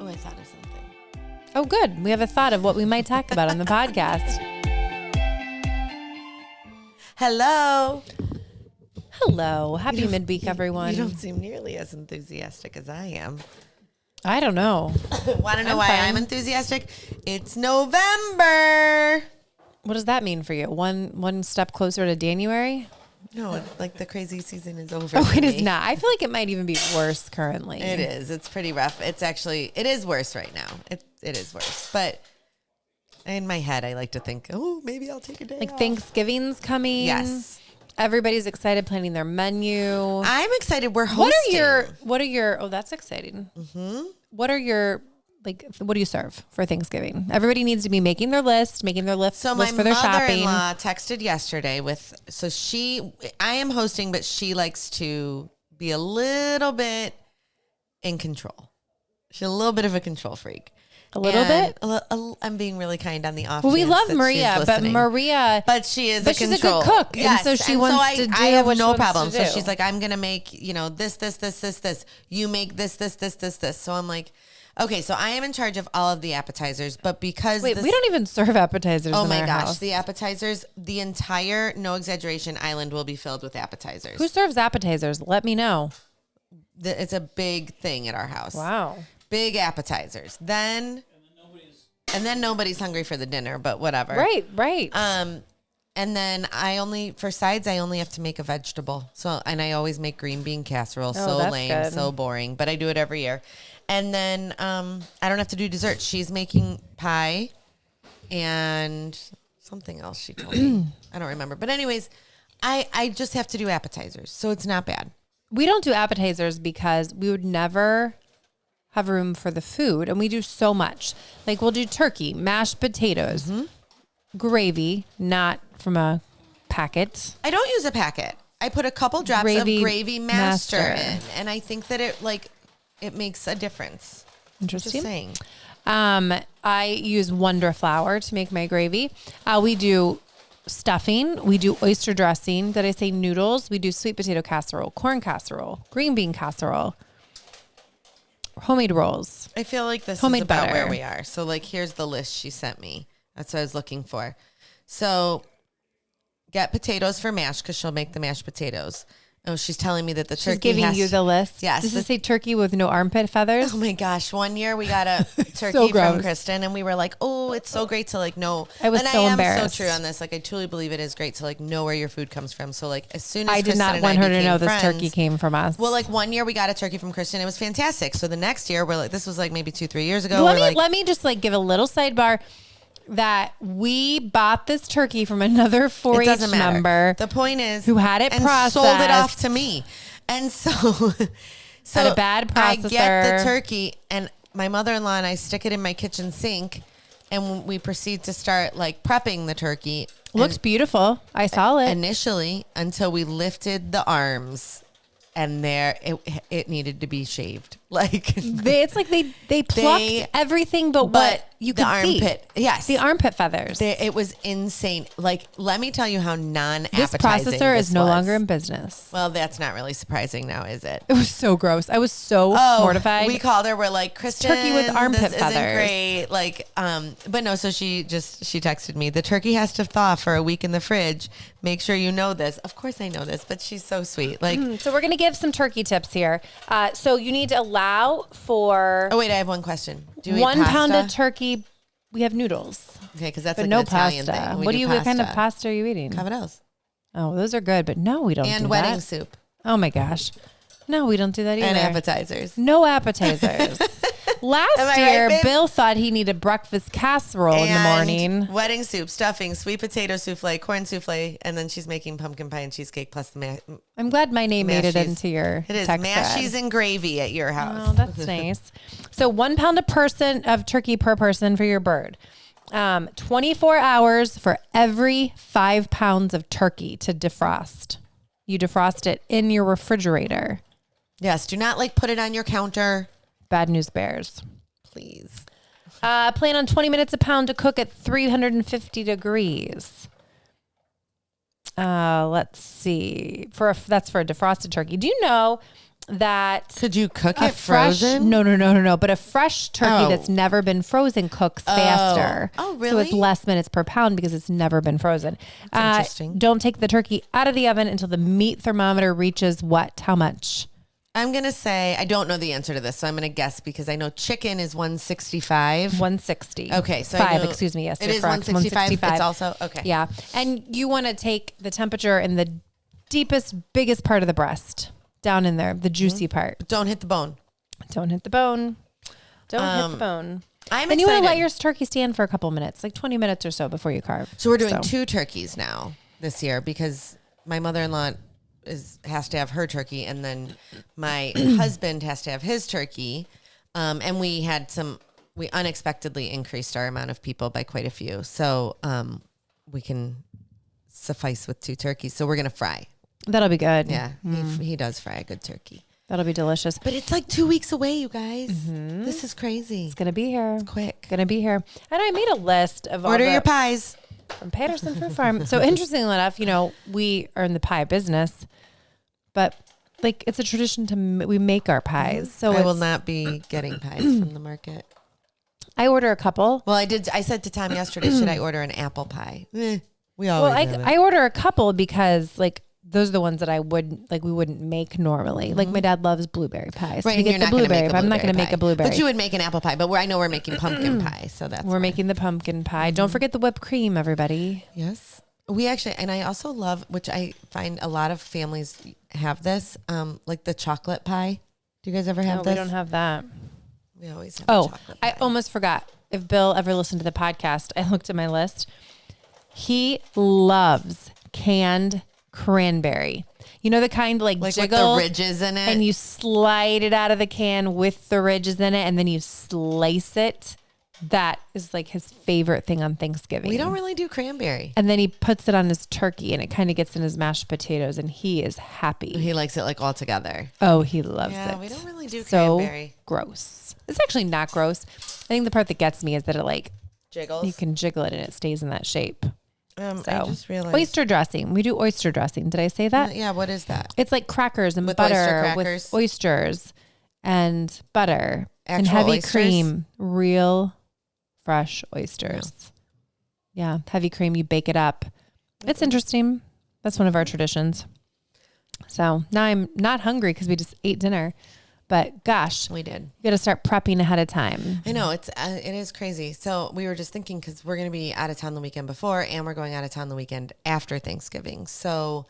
Oh, I thought of something. Oh, good. We have a thought of what we might talk about on the podcast. Hello. Hello. Happy midweek, everyone. You don't seem nearly as enthusiastic as I am. I don't know. Want to know why I'm enthusiastic? It's November. What does that mean for you? One step closer to January? No, like the crazy season is over. Oh, it is not. I feel like it might even be worse currently. It is. It's pretty rough. It is worse right now. It is worse. But in my head, I like to think, oh, maybe I'll take a day Like off. Thanksgiving's coming. Yes. Everybody's excited planning their menu. I'm excited. We're hosting. What are your, oh, that's exciting. Mm-hmm. What do you serve for Thanksgiving? Everybody needs to be making their list for their shopping. So my mother-in-law texted yesterday I am hosting, but she likes to be a little bit in control. She's a little bit of a control freak. A little bit? I'm being really kind on the off. Well, we chance love that Maria, she's but listening. But she is she's a good cook. Yes. And so she wants to do I have what no she wants problem. to do. So she's like, I'm going to make, this. You make this. So I'm like, okay, so I am in charge of all of the appetizers, but because we don't even serve appetizers oh in my our gosh, house. the appetizers, the entire, no exaggeration, island will be filled with appetizers. Who serves appetizers? Let me know. It's a big thing at our house. Wow. Big appetizers. And then nobody's hungry for the dinner, but whatever. Right. And then for sides, I only have to make a vegetable. And I always make green bean casserole. So that's lame, good. so boring, but I do it every year. And then I don't have to do dessert. She's making pie and something else she told me. I don't remember. But anyways, I just have to do appetizers. So it's not bad. We don't do appetizers because we would never have room for the food. And we do so much. Like we'll do turkey, mashed potatoes, gravy, not from a packet. I don't use a packet. I put a couple drops of gravy master in. And I think that it makes a difference. Interesting. Just saying. I use Wonder Flour to make my gravy. We do stuffing. We do oyster dressing. Did I say noodles? We do sweet potato casserole, corn casserole, green bean casserole, homemade rolls. I feel like this homemade is about butter. where we are. So like, here's the list she sent me. That's what I was looking for. So get potatoes for mash because she'll make the mashed potatoes. Oh, she's telling me that the turkey She's giving you the list. Yes. Does it say turkey with no armpit feathers? Oh my gosh. One year we got a turkey gross. from Kristin and we were like, oh, it's so great to like know. I was and so I am embarrassed. so true on this. Like I truly believe it is great to like know where your food comes from. So like as soon as I did Kristin not and want I her to became know this friends, turkey came from us. Well, like one year we got a turkey from Kristin. It was fantastic. So the next year we're like, this was like maybe 2-3 years ago. Let me just like give a little sidebar that we bought this turkey from another 4-H member. The point is who had it and processed, sold it off to me. And so had a bad processor. I get the turkey and my mother-in-law and I stick it in my kitchen sink and we proceed to start like prepping the turkey. Looks beautiful. I saw it. Initially until we lifted the arms and it needed to be shaved. Like it's like they plucked everything but what you could the armpit. See. Yes. The armpit feathers. It was insane. Like, let me tell you how non-appetizing this processor this is no was. longer in business. Well, that's not really surprising now, is it? It was so gross. I was so mortified. We called her. We're like, Kristin, turkey with armpit this feathers. Isn't great. Like, but no. So she texted me. The turkey has to thaw for a week in the fridge. Make sure you know this. Of course I know this, but she's so sweet. Like, so we're gonna give some turkey tips here. So you need to allow for. Oh wait, I have one question. Do you 1 eat pasta? pound of turkey. We have noodles. Okay, because that's but like no an Italian pasta. thing. What kind of pasta are you eating? Cavadells. Oh, those are good, but no, we don't. And do wedding that. soup. Oh my gosh, no, we don't do that either. And appetizers. No appetizers. Last year, right, Bill thought he needed breakfast casserole in the morning. Wedding soup, stuffing, sweet potato souffle, corn souffle, and then she's making pumpkin pie and cheesecake plus the I'm glad my name made it mashies. into your It is text mashies thread. and gravy at your house. Oh, that's nice. So 1 pound of turkey per person for your bird. 24 hours for every 5 pounds of turkey to defrost. You defrost it in your refrigerator. Yes, do not like put it on your counter. Bad news bears. Please. Plan on 20 minutes a pound to cook at 350 degrees. Let's see. That's for a defrosted turkey. Do you know that Could you cook a it fresh, frozen? no. But a fresh turkey Oh. that's never been frozen cooks faster. Oh, So really? it's less minutes per pound because it's never been frozen. interesting. Don't take the turkey out of the oven until the meat thermometer reaches what? How much? I'm going to say, I don't know the answer to this, so I'm going to guess because I know chicken is 165. 160. Okay, so five. I know Excuse me. Yes, it you're is correct. 165. It's also, okay. Yeah, and you want to take the temperature in the deepest, biggest part of the breast, down in there, the juicy part. Don't hit the bone. Don't hit the bone. Don't hit the bone. I'm And you want to excited. let your turkey stand for a couple minutes, like 20 minutes or so before you carve. So we're doing 2 turkeys now this year because my mother-in-law has to have her turkey, and then my husband has to have his turkey. And we unexpectedly increased our amount of people by quite a few. So we can suffice with 2 turkeys. So we're going to fry. That'll be good. Yeah, he does fry a good turkey. That'll be delicious. But it's like 2 weeks away, you guys. This is crazy. It's going to be here. Quick. Going to be here. And I made a list of all Order the- your pies. from Patterson Fruit Farm. So interestingly enough, we are in the pie business, but like it's a tradition we make our pies. So I will not be getting pies from the market. I order a couple. Well, I said to Tom yesterday, should I order an apple pie? We always have it. I order a couple because like those are the ones that we wouldn't make normally. Like my dad loves blueberry pie. So Right, we and get you're the not gonna blueberry, make a but I'm not going to blueberry make a pie. blueberry. But you would make an apple pie. But I know we're making pumpkin pie, so that's We're making the pumpkin pie. Don't forget the whipped cream, everybody. Yes. We actually, and I also love, which I find a lot of families have this, like the chocolate pie. Do you guys ever have No, this? we don't have that. We always have a Oh, chocolate I pie. almost forgot. If Bill ever listened to the podcast, I looked at my list. He loves canned cranberry. You know the kind like with jiggles the ridges in it. and you slide it out of the can with the ridges in it and then you slice it. That is like his favorite thing on Thanksgiving. We don't really do cranberry. And then he puts it on his turkey and it kind of gets in his mashed potatoes and he is happy. He likes it like all together. Oh, he loves Yeah, it. we don't really do so cranberry. gross. It's actually not gross. I think the part that gets me is that it like Jiggles. you can jiggle it and it stays in that shape. I So just realized. oyster dressing. We do oyster dressing. Did I say that? Yeah, what is that? It's like crackers and With butter oyster crackers? with oysters and butter and Actual heavy oysters? cream, real fresh oysters. Yeah, heavy cream. You bake it up. It's interesting. That's one of our traditions. So now I'm not hungry because we just ate dinner, but gosh, We did. you got to start prepping ahead of time. I know it is crazy. So we were just thinking because we're going to be out of town the weekend before, and we're going out of town the weekend after Thanksgiving. So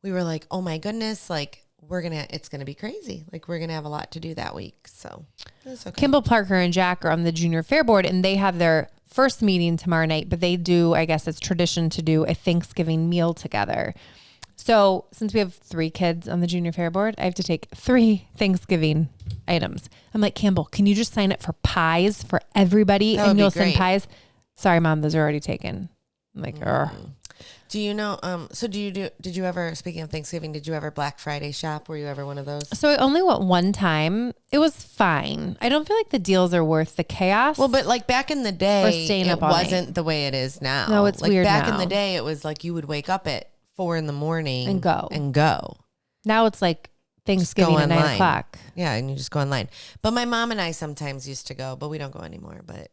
we were like, oh my goodness, like it's gonna be crazy. Like we're gonna have a lot to do that week. So it's okay. Kimball Parker and Jack are on the junior fair board and they have their first meeting tomorrow night, but they do, I guess it's tradition to do a Thanksgiving meal together. So since we have 3 kids on the junior fair board, I have to take 3 Thanksgiving items. I'm like, Campbell, can you just sign up for pies for everybody That would and be you'll send great. pies? Sorry, Mom, those are already taken. I'm like, Do you know? So did you ever? Speaking of Thanksgiving, did you ever Black Friday shop? Were you ever one of those? So I only went one time. It was fine. I don't feel like the deals are worth the chaos. Well, but like back in the day, staying it up all night. wasn't the way it is now. No, it's like weird back now. in the day, it was like you would wake up at 4 a.m. And go. and go. now it's like Thanksgiving at 9 online. o'clock. Yeah, and you just go online. But my mom and I sometimes used to go, but we don't go anymore. But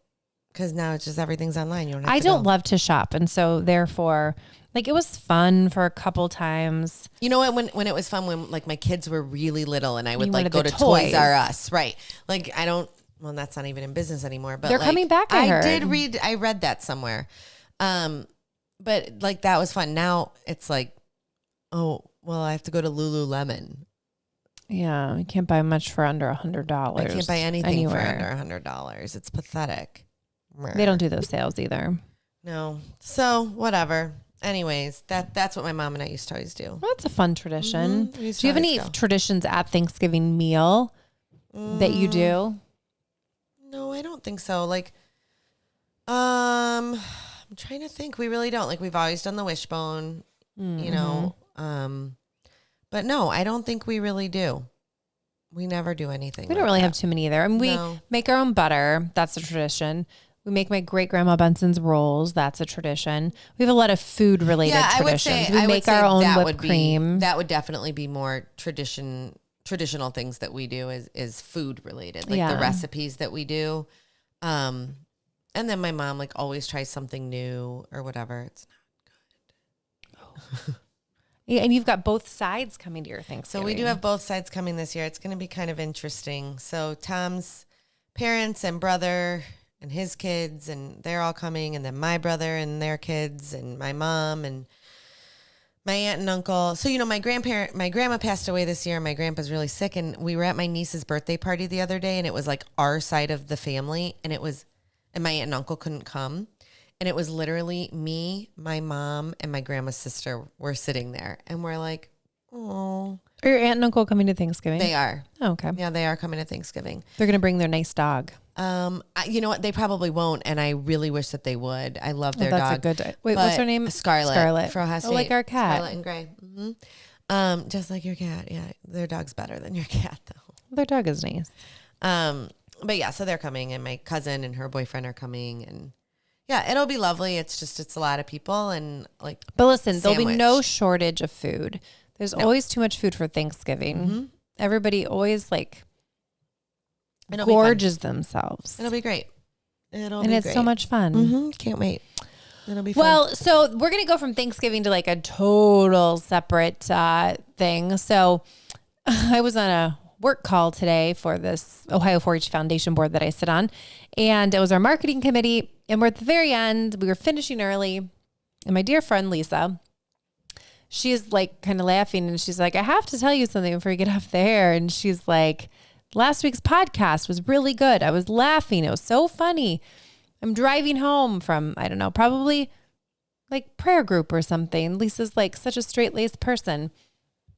because now it's just everything's online. You don't. Have I to don't go. love to shop. And so therefore, like it was fun for a couple times. You know what? When it was fun, when like my kids were really little, and I would You like wanted go the to Toys toys. R Us, right? Like I don't. Well, that's not even in business anymore. But They're like, coming back, I heard. did read. I read that somewhere. But like that was fun. Now it's like, oh well, I have to go to Lululemon. Yeah, you can't buy much for under $100. I can't buy anything anywhere. for under $100. It's pathetic. They don't do those sales either. No. So whatever. Anyways, that's what my mom and I used to always do. Well, that's a fun tradition. We used Do you to have any always go. traditions at Thanksgiving meal that you do? No, I don't think so. Like, I'm trying to think. We really don't. Like, we've always done the wishbone, you know. But no, I don't think we really do. We never do anything. We don't really have too many either. I mean, we No. make our own butter. That's a tradition. We make my great grandma Benson's rolls. That's a tradition. We have a lot of food related I would traditions. say We I would make say our own that whipped would cream. That would definitely be more traditional traditional things that we do is food related, like Yeah. the recipes that we do. And then my mom like always tries something new or whatever. It's Yeah, and you've got both sides coming to your Thanksgiving. So we do have both sides coming this year. It's going to be kind of interesting. So Tom's parents and brother and his kids, and they're all coming, and then my brother and their kids, and my mom and my aunt and uncle. So, my grandma passed away this year, and my grandpa's really sick, and we were at my niece's birthday party the other day, and it was like our side of the family, and my aunt and uncle couldn't come. And it was literally me, my mom, and my grandma's sister were sitting there. And we're like, oh. Are your aunt and uncle coming to Thanksgiving? They are. Oh, okay. Yeah, they are coming to Thanksgiving. They're going to bring their nice dog. You know what? They probably won't. And I really wish that they would. I love their dog. That's a good dog. Wait, what's her name? Scarlet. For Ohio State. Like our cat. Scarlet and Gray. Mm-hmm. Just like your cat. Yeah. Their dog's better than your cat, though. Their dog is nice. But yeah, so they're coming, and my cousin and her boyfriend are coming, and yeah, it'll be lovely. It's a lot of people, and like. But listen, there'll be no sandwich. shortage of food. There's always too much food for Thanksgiving. Mm-hmm. Everybody always It'll gorges themselves. It'll be great. And it's so much fun. Mm-hmm. Can't wait. It'll be fun. Well, so we're going to go from Thanksgiving to like a total separate thing. So I was on a work call today for this Ohio 4-H Foundation board that I sit on. And it was our marketing committee. And we're at the very end. We were finishing early. And my dear friend, Lisa, she's like kind of laughing. And she's like, I have to tell you something before you get off there. And she's like, last week's podcast was really good. I was laughing. It was so funny. I'm driving home from, I don't know, probably like prayer group or something. Lisa's like such a straight-laced person.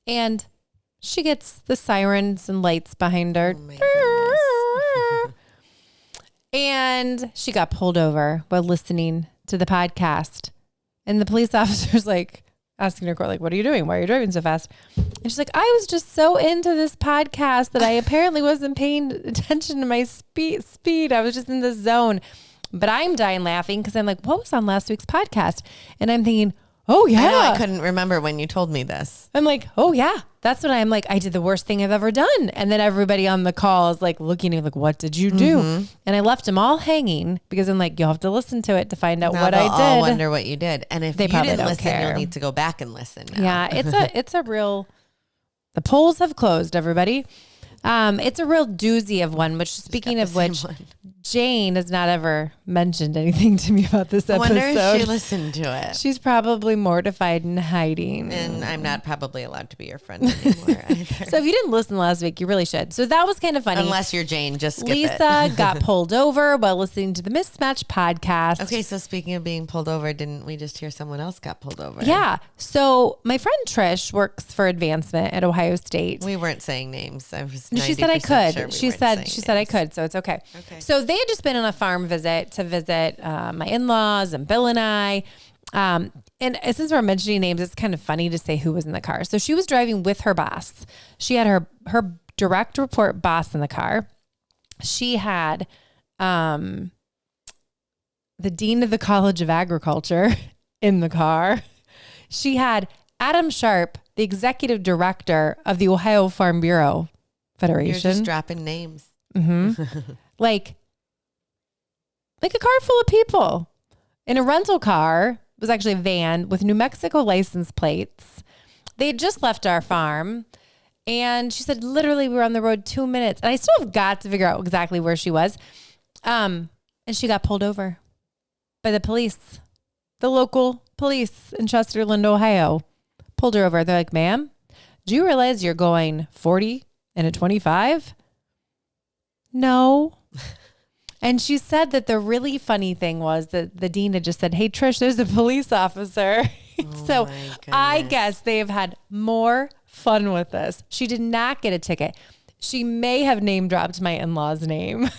And she gets the sirens and lights behind her. Oh my goodness. And she got pulled over while listening to the podcast. And the police officer's like asking her, like, what are you doing? Why are you driving so fast? And she's like, I was just so into this podcast that I apparently wasn't paying attention to my speed. I was just in the zone. But I'm dying laughing because I'm like, what was on last week's podcast? And I'm thinking, oh, yeah. I know, I couldn't remember when you told me this. I'm like, oh, yeah. That's what I'm like. I did the worst thing I've ever done. And then everybody on the call is like looking at me like, what did you do? Mm-hmm. And I left them all hanging because I'm like, you'll have to listen to it to find out what I did. All wonder what you did. And if they you probably didn't don't listen, care. You'll need to go back and listen now. Yeah, it's a real, the polls have closed, everybody. It's a real doozy of one, which speaking of which, Jane has not ever mentioned anything to me about this episode. I wonder if she listened to it. She's probably mortified and hiding. And I'm not probably allowed to be your friend anymore either. So if you didn't listen last week, you really should. So that was kind of funny. Unless you're Jane, just skip Lisa it. got pulled over while listening to the Mismatch podcast. Okay, so speaking of being pulled over, didn't we just hear someone else got pulled over? Yeah. So my friend Trish works for advancement at Ohio State. We weren't saying names. I was She said I could. Sure she said I could, so it's okay. So they had just been on a farm visit to visit my in-laws and Bill and I. And since we're mentioning names, it's kind of funny to say who was in the car. So she was driving with her boss. She had her direct report boss in the car. She had the dean of the College of Agriculture in the car. She had Adam Sharp, the executive director of the Ohio Farm Bureau Federation. You're just dropping names. Mm-hmm. like a car full of people in a rental car. It was actually a van with New Mexico license plates. They had just left our farm. And she said, literally, we were on the road 2 minutes. And I still have got to figure out exactly where she was. And she got pulled over by the police, the local police in Chesterland, Ohio. Pulled her over. They're like, ma'am, do you realize you're going 40 and a 25? No. And she said that the really funny thing was that the dean had just said, hey, Trish, there's a police officer. So I guess they have had more fun with this. She did not get a ticket. She may have name dropped my in-law's name.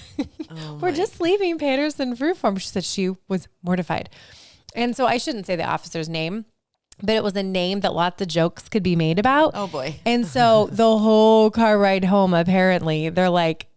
We're just leaving Patterson Fruit Farm. She said she was mortified. And so I shouldn't say the officer's name, but it was a name that lots of jokes could be made about. Oh boy. And so the whole car ride home, apparently, they're like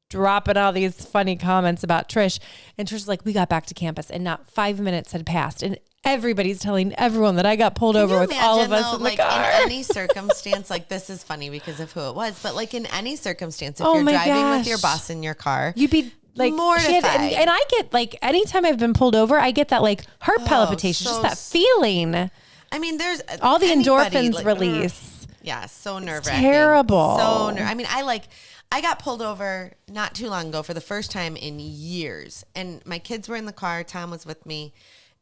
dropping all these funny comments about Trish. And Trish's like, we got back to campus and not 5 minutes had passed. And everybody's telling everyone that I got pulled over with all of us in the car. In any circumstance, like this is funny because of who it was, but like in any circumstance, if you're my driving with gosh. your boss in your car, You'd be like mortified. and I get like, anytime I've been pulled over, I get that like heart palpitation, so just that feeling. I mean, there's All the anybody, endorphins like, release. Yeah, so nerve-wracking. Terrible. I mean, I got pulled over not too long ago for the first time in years, and my kids were in the car. Tom was with me,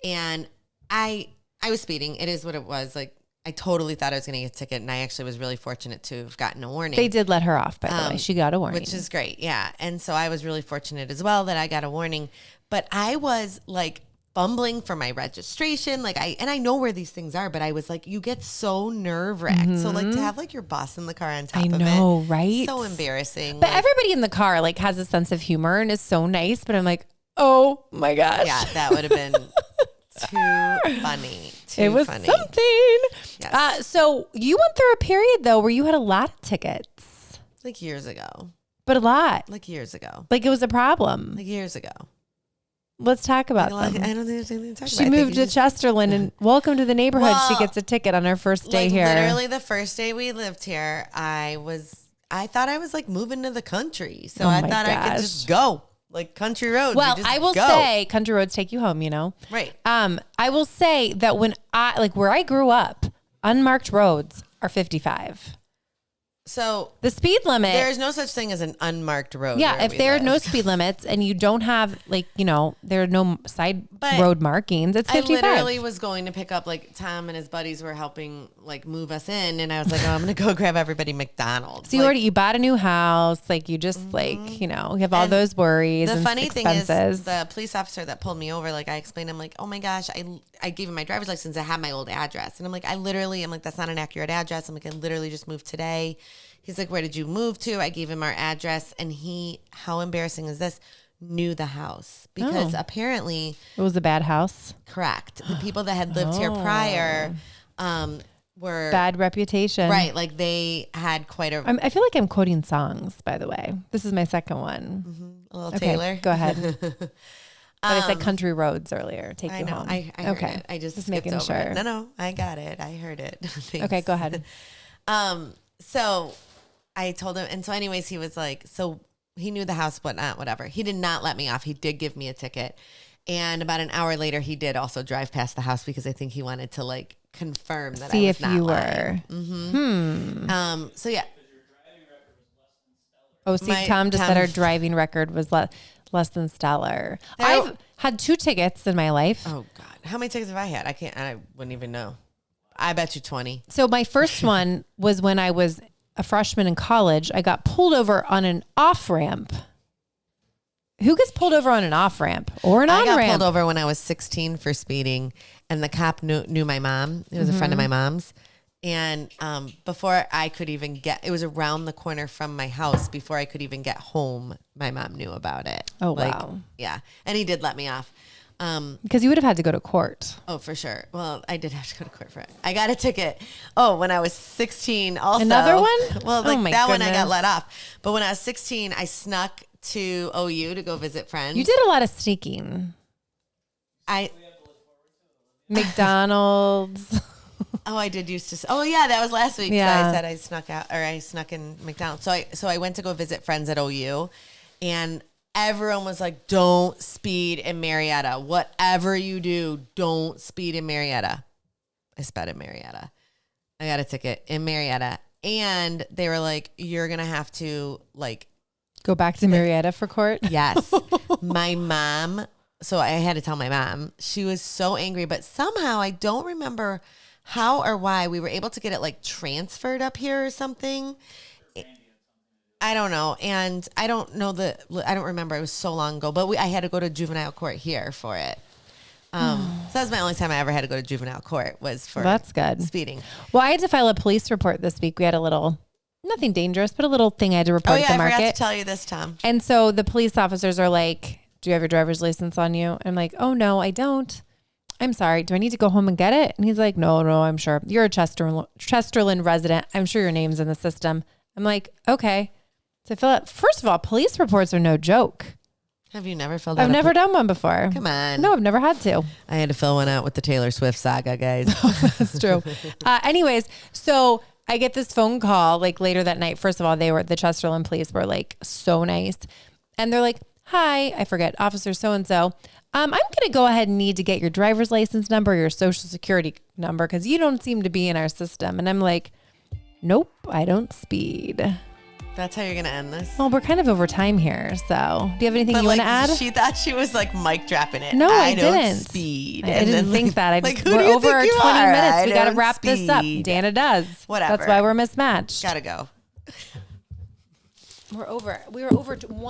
and I was speeding. It is what it was. Like, I totally thought I was going to get a ticket, and I actually was really fortunate to have gotten a warning. They did let her off, by the way. She got a warning. Which is great, yeah. And so I was really fortunate as well that I got a warning. But I was, like, fumbling for my registration. Like, I know where these things are, but I was like, you get so nerve-wracked. So, like, to have, like, your boss in the car on top of it. I know, right? So embarrassing. But like, everybody in the car, like, has a sense of humor and is so nice. But I'm like, oh, my gosh. yeah, that would have been too funny. It was funny. something. Yes. So you went through a period, though, where you had a lot of tickets. Like years ago. But a lot. Like years ago. Like it was a problem. Like years ago. Let's talk about Like, them. I don't think there's anything to talk She about. I think moved you to Chesterland, and welcome to the neighborhood. She Well, gets a ticket on her first day like here. literally the first day we lived here, I thought I was like moving to the country. So Oh I my thought I could gosh. just go. Like country roads. Well, you just I will go. say country roads take you home, you know? Right. I will say that when where I grew up, unmarked roads are 55. So The speed limit. there is no such thing as an unmarked road. Yeah, where if we there are live. no speed limits and you don't have there are no side But road markings, it's 55. I literally was going to pick up, like, Tom and his buddies were helping, like, move us in. And I was like, oh, I'm going to go grab everybody McDonald's. So you Like, you bought a new house, like you just you have all And those worries the and funny expenses. thing is, the police officer that pulled me over, like, I explained, I'm like, oh my gosh, I gave him my driver's license. I had my old address. And I'm like, I'm like, that's not an accurate address. I'm like, I literally just moved today. He's like, where did you move to? I gave him our address. And how embarrassing is this? Knew the house because apparently It was a bad house. correct. The people that had lived here prior were Bad reputation. right. Like they had quite a I feel like I'm quoting songs, by the way. This is my second one. little Okay, Taylor. go ahead. But I said country roads earlier. Take I you know. home. I heard it. I just making skipped over sure. it. No, I got it. I heard it. Thanks. Okay, go ahead. So I told him, and so anyways, he was like, so he knew the house, whatnot, whatever. He did not let me off. He did give me a ticket. And about an hour later, he did also drive past the house because I think he wanted to like confirm that See I was if not you lying. were. So yeah. Oh, see, Tom just said our driving record was less than stellar. I've had 2 tickets in my life. Oh God. How many tickets have I had? I wouldn't even know. I bet you 20. So my first one was when I was a freshman in college. I got pulled over on an off-ramp. Who gets pulled over on an off-ramp or an on-ramp? I got pulled over when I was 16 for speeding, and the cop knew my mom. It was a friend of my mom's. And before I could even it was around the corner from my house. Before I could even get home, my mom knew about it. Oh, wow. Yeah. And he did let me off. Because you would have had to go to court. Oh, for sure. Well, I did have to go to court for it. I got a ticket. Oh, when I was 16 also. Another one? Well, Oh, my that one I got goodness. let off. But when I was 16, I snuck to OU to go visit friends. You did a lot of sneaking. McDonald's. Oh, I did used to. Oh, yeah, that was last week. Yeah. So I said I snuck out, or I snuck in McDonald's. So I went to go visit friends at OU, and everyone was like, "Don't speed in Marietta. Whatever you do, don't speed in Marietta." I sped in Marietta. I got a ticket in Marietta, and they were like, "You're gonna have to like." Go back to Marietta for court. Yes. My mom. So I had to tell my mom. She was so angry, but somehow I don't remember how or why we were able to get it like transferred up here or something. I don't know. And I don't know I don't remember. It was so long ago, but I had to go to juvenile court here for it. So that was my only time I ever had to go to juvenile court was for That's good. speeding. Well, I had to file a police report this week. We had a little, nothing dangerous, but a little thing I had to report Oh yeah, at the I forgot market. to tell you this, Tom. And so the police officers are like, "Do you have your driver's license on you?" I'm like, "Oh no, I don't. I'm sorry. Do I need to go home and get it?" And he's like, No, I'm sure. You're a Chesterland resident. I'm sure your name's in the system. I'm like, okay. So I feel like, first of all, police reports are no joke. Have you never filled out? I've never done one before. Come on. No, I've never had to. I had to fill one out with the Taylor Swift saga, guys. That's true. Anyways, so I get this phone call like later that night. First of all, the Chesterland police were like so nice. And they're like, hi, I forget, Officer so-and-so. I'm going to go ahead and need to get your driver's license number, your social security number, because you don't seem to be in our system. And I'm like, nope, I don't speed. That's how you're going to end this? Well, we're kind of over time here. So do you have anything you want to add? She thought she was like mic dropping it. No, I don't didn't. Speed. I didn't think that. I just, who do we're you over think our you 20 are? minutes. We got to don't wrap this up. speed. Dana does. Whatever. That's why we're mismatched. Gotta go. We were over one.